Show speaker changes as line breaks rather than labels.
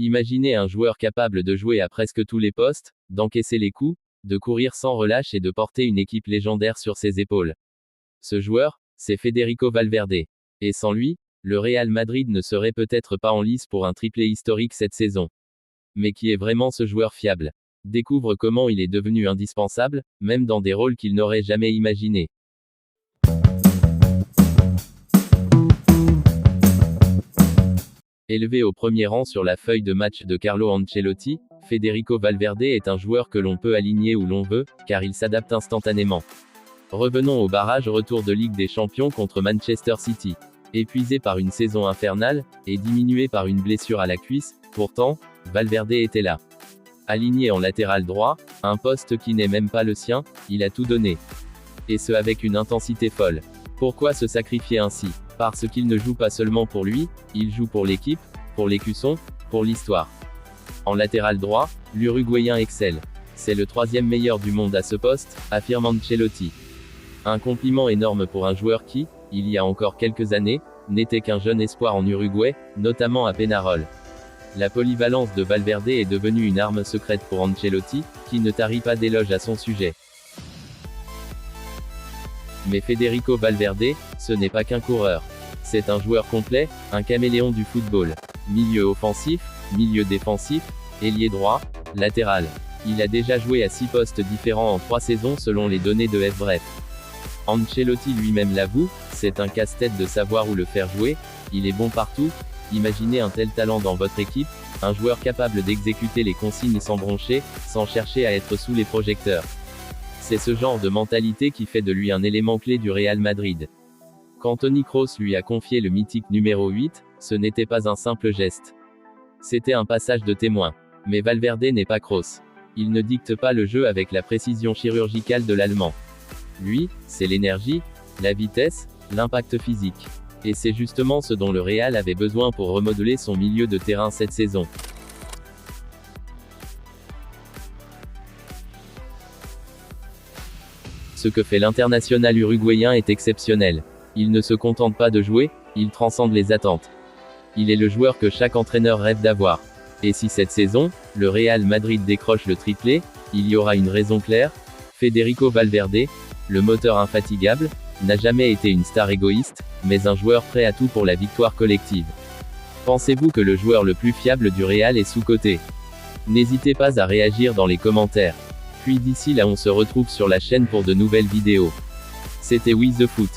Imaginez un joueur capable de jouer à presque tous les postes, d'encaisser les coups, de courir sans relâche et de porter une équipe légendaire sur ses épaules. Ce joueur, c'est Federico Valverde. Et sans lui, le Real Madrid ne serait peut-être pas en lice pour un triplé historique cette saison. Mais qui est vraiment ce joueur fiable? Découvre comment il est devenu indispensable, même dans des rôles qu'il n'aurait jamais imaginés. Élevé au premier rang sur la feuille de match de Carlo Ancelotti, Federico Valverde est un joueur que l'on peut aligner où l'on veut, car il s'adapte instantanément. Revenons au barrage retour de Ligue des Champions contre Manchester City. Épuisé par une saison infernale, et diminué par une blessure à la cuisse, pourtant, Valverde était là. Aligné en latéral droit, un poste qui n'est même pas le sien, il a tout donné. Et ce avec une intensité folle. Pourquoi se sacrifier ainsi? Parce qu'il ne joue pas seulement pour lui, il joue pour l'équipe, pour l'écusson, pour l'histoire. En latéral droit, l'Uruguayen excelle. C'est le 3e meilleur du monde à ce poste, affirme Ancelotti. Un compliment énorme pour un joueur qui, il y a encore quelques années, n'était qu'un jeune espoir en Uruguay, notamment à Peñarol. La polyvalence de Valverde est devenue une arme secrète pour Ancelotti, qui ne tarit pas d'éloges à son sujet. Mais Federico Valverde, ce n'est pas qu'un coureur. C'est un joueur complet, un caméléon du football. Milieu offensif, milieu défensif, ailier droit, latéral. Il a déjà joué à 6 postes différents en 3 saisons selon les données de FBref. Ancelotti lui-même l'avoue, c'est un casse-tête de savoir où le faire jouer, il est bon partout. Imaginez un tel talent dans votre équipe, un joueur capable d'exécuter les consignes sans broncher, sans chercher à être sous les projecteurs. C'est ce genre de mentalité qui fait de lui un élément clé du Real Madrid. Quand Toni Kroos lui a confié le mythique numéro 8, ce n'était pas un simple geste. C'était un passage de témoin. Mais Valverde n'est pas Kroos. Il ne dicte pas le jeu avec la précision chirurgicale de l'Allemand. Lui, c'est l'énergie, la vitesse, l'impact physique. Et c'est justement ce dont le Real avait besoin pour remodeler son milieu de terrain cette saison. Ce que fait l'international uruguayen est exceptionnel. Il ne se contente pas de jouer, il transcende les attentes. Il est le joueur que chaque entraîneur rêve d'avoir. Et si cette saison, le Real Madrid décroche le triplé, il y aura une raison claire. Federico Valverde, le moteur infatigable, n'a jamais été une star égoïste, mais un joueur prêt à tout pour la victoire collective. Pensez-vous que le joueur le plus fiable du Real est sous-coté? N'hésitez pas à réagir dans les commentaires. Puis d'ici là on se retrouve sur la chaîne pour de nouvelles vidéos. C'était We The Foot.